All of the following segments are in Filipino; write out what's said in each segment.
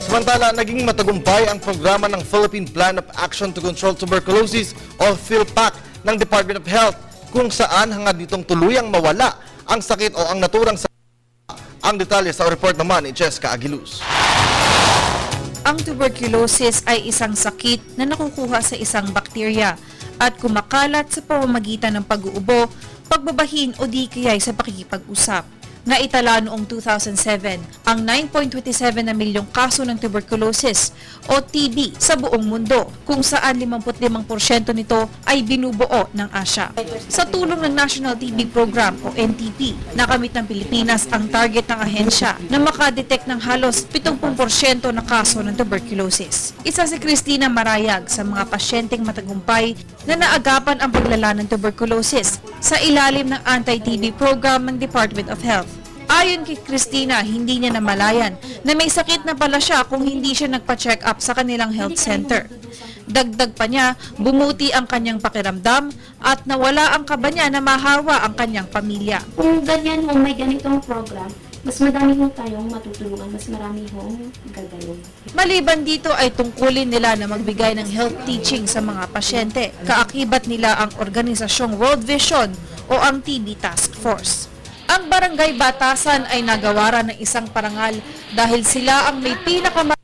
Samantala, naging matagumpay ang programa ng Philippine Plan of Action to Control Tuberculosis o PhilPac ng Department of Health, kung saan hangad nitong tuluyang mawala ang sakit o ang naturang sakit. Ang detalye sa report naman ni Jessica Aguiluz. Ang tuberculosis ay isang sakit na nakukuha sa isang bakterya at kumakalat sa pamamagitan ng pag-uubo, pagbabahin o di kaya'y sa pakikipag-usap. Naitala noong 2007 ang 9.27 na milyong kaso ng tuberculosis o TB sa buong mundo, kung saan 55% nito ay binubuo ng Asia. Sa tulong ng National TB Program o NTP, nakamit ng Pilipinas ang target ng ahensya na makadetect ng halos 70% na kaso ng tuberculosis. Isa si Cristina Marayag sa mga pasyenteng matagumpay na naagapan ang paglala ng tuberculosis sa ilalim ng anti-TB program ng Department of Health. Ayon kay Cristina, hindi niya namalayan na may sakit na pala siya kung hindi siya nagpa-check up sa kanilang health center. Dagdag pa niya, bumuti ang kanyang pakiramdam at nawala ang kaba niya na mahawa ang kanyang pamilya. Kung ganyan may ganitong program, mas madami ho tayong matutulungan, mas marami hong gagaling. Maliban dito ay tungkulin nila na magbigay ng health teaching sa mga pasyente. Kaakibat nila ang organisasyong World Vision o ang TB Task Force. Ang Barangay Batasan ay nagawaran ng isang parangal dahil sila ang may pinakamarami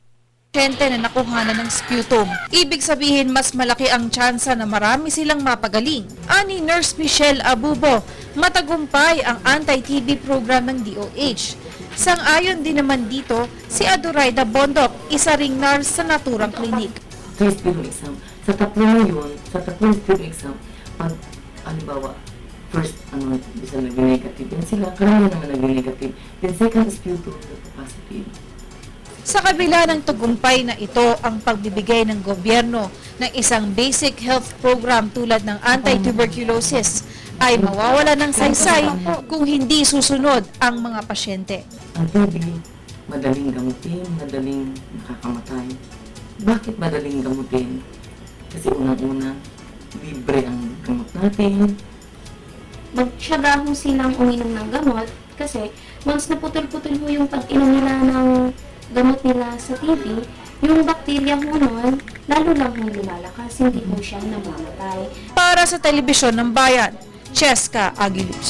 pasyente na nakuhanan ng sputum. Ibig sabihin mas malaki ang tsansa na marami silang mapagaling. Ani Nurse Michelle Abubo, matagumpay ang anti-TB program ng DOH. Sang-ayon din naman dito si Aduraida Bondok, isa ring nurse sa naturang klinik. Sa sputum exam, sa tatlong yun, sa tatlong sputum exam, pag, halimbawa, first, bisa naging negative, then sila, karamihan naman naging negative, then second sputum, positive. Sa kabila ng tagumpay na ito ang pagbibigay ng gobyerno ng isang basic health program tulad ng anti-tuberculosis ay mawawala ng saysay kung hindi susunod ang mga pasyente. Ang TB, madaling gamutin, madaling nakakamatay. Bakit madaling gamutin? Kasi unang-una, libre ang gamot natin. Magtsaga ho silang uminom ng gamot kasi once na putol-putol ho yung pag-inom nila ng gamot nila sa TB, yung bakterya ho nun, lalo lang hong lumalakas, hindi ho siya namamatay. Para sa Telebisyon ng Bayan, Jessica Aguiluz.